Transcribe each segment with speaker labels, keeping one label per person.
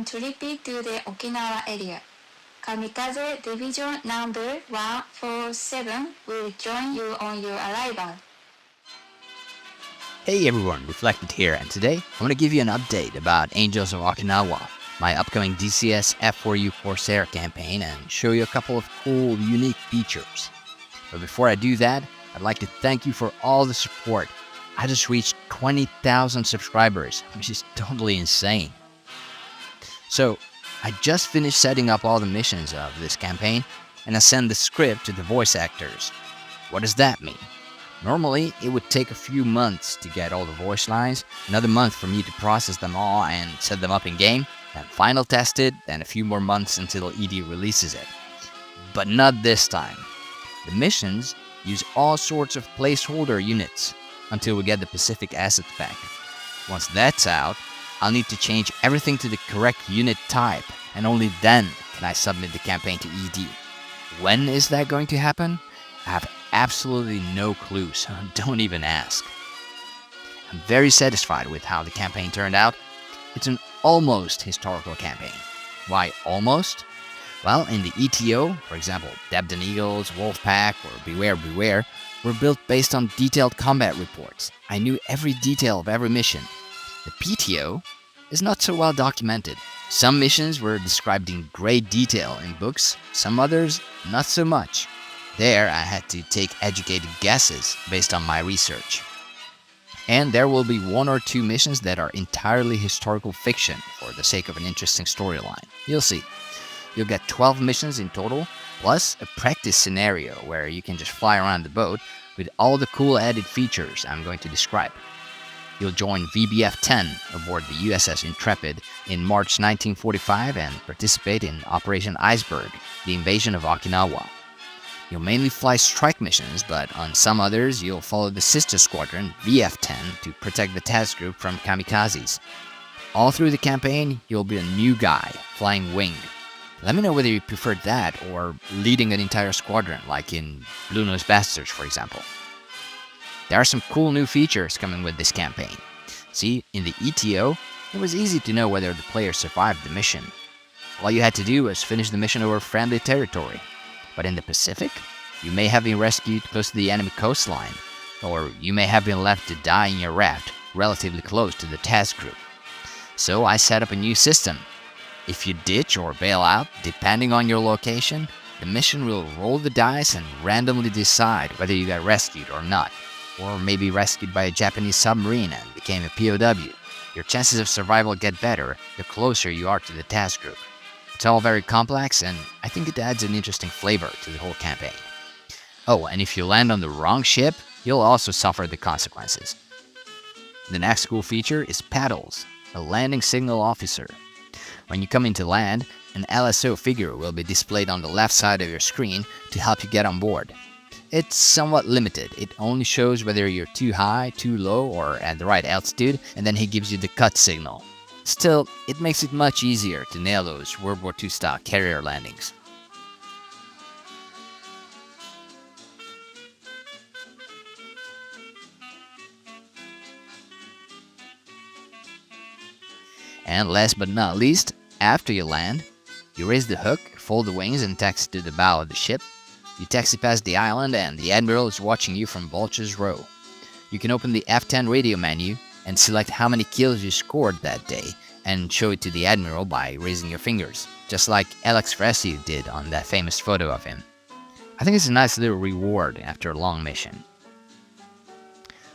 Speaker 1: on trip to the Okinawa area. Kamikaze Division number 147 will join you on your arrival.
Speaker 2: Hey everyone, Reflected here, and today I want to give you an update about Angels of Okinawa, my upcoming DCS F4U Corsair campaign, and show you a couple of cool, unique features. But before I do that, I'd like to thank you for all the support. I just reached 20,000 subscribers, which is totally insane. So, I just finished setting up all the missions of this campaign, and I sent the script to the voice actors. What does that mean? Normally, it would take a few months to get all the voice lines, another month for me to process them all and set them up in game, then final test it, then a few more months until ED releases it. But not this time. The missions use all sorts of placeholder units until we get the Pacific Assets back. Once that's out, I'll need to change everything to the correct unit type, and only then can I submit the campaign to ED. When is that going to happen? I have absolutely no clue, so don't even ask. I'm very satisfied with how the campaign turned out. It's an almost historical campaign. Why almost? Well, in the ETO, for example, Debden Eagles, Wolfpack, or Beware Beware, were built based on detailed combat reports. I knew every detail of every mission. The PTO is not so well documented. Some missions were described in great detail in books, some others not so much. There, I had to take educated guesses based on my research. And there will be one or two missions that are entirely historical fiction for the sake of an interesting storyline. You'll see. You'll get 12 missions in total, plus a practice scenario where you can just fly around the boat with all the cool added features I'm going to describe. You'll join VBF-10 aboard the USS Intrepid in March 1945 and participate in Operation Iceberg, the invasion of Okinawa. You'll mainly fly strike missions, but on some others you'll follow the sister squadron, VF-10, to protect the task group from kamikazes. All through the campaign, you'll be a new guy, flying wing. Let me know whether you prefer that or leading an entire squadron, like in Blue Nose Bastards, for example. There are some cool new features coming with this campaign. See, in the ETO, it was easy to know whether the player survived the mission. All you had to do was finish the mission over friendly territory. But in the Pacific, you may have been rescued close to the enemy coastline, or you may have been left to die in your raft relatively close to the task group. So I set up a new system. If you ditch or bail out, depending on your location, the mission will roll the dice and randomly decide whether you got rescued or not, or maybe rescued by a Japanese submarine and became a POW. Your chances of survival get better the closer you are to the task group. It's all very complex, and I think it adds an interesting flavor to the whole campaign. Oh, and if you land on the wrong ship, you'll also suffer the consequences. The next cool feature is Paddles, a landing signal officer. When you come into land, an LSO figure will be displayed on the left side of your screen to help you get on board. It's somewhat limited. It only shows whether you're too high, too low, or at the right altitude, and then he gives you the cut signal. Still, it makes it much easier to nail those World War II style carrier landings. And last but not least, after you land, you raise the hook, fold the wings, and taxi to the bow of the ship. You taxi past the island, and the Admiral is watching you from Vulture's Row. You can open the F10 radio menu and select how many kills you scored that day, and show it to the Admiral by raising your fingers, just like Alex Fressi did on that famous photo of him. I think it's a nice little reward after a long mission.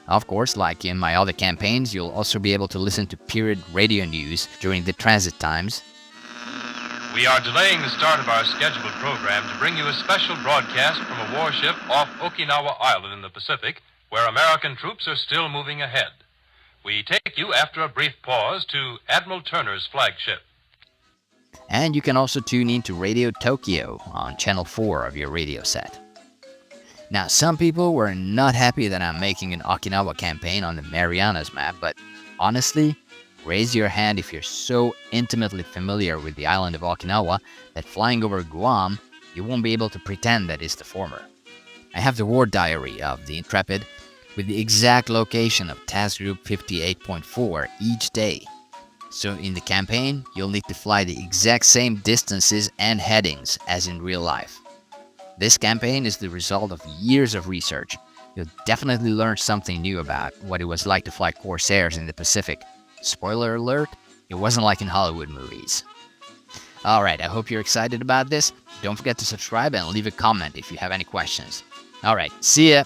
Speaker 2: Of course, like in my other campaigns, you'll also be able to listen to period radio news during the transit times.
Speaker 3: We are delaying the start of our scheduled program to bring you a special broadcast from a warship off Okinawa Island in the Pacific, where American troops are still moving ahead. We take you, after a brief pause, to Admiral Turner's flagship.
Speaker 2: And you can also tune in to Radio Tokyo on Channel 4 of your radio set. Now, some people were not happy that I'm making an Okinawa campaign on the Marianas map, but honestly, raise your hand if you're so intimately familiar with the island of Okinawa that flying over Guam, you won't be able to pretend that it's the former. I have the war diary of the Intrepid with the exact location of Task Group 58.4 each day. So in the campaign, you'll need to fly the exact same distances and headings as in real life. This campaign is the result of years of research. You'll definitely learn something new about what it was like to fly Corsairs in the Pacific. Spoiler alert, it wasn't like in Hollywood movies. Alright, I hope you're excited about this. Don't forget to subscribe and leave a comment if you have any questions. Alright, see ya!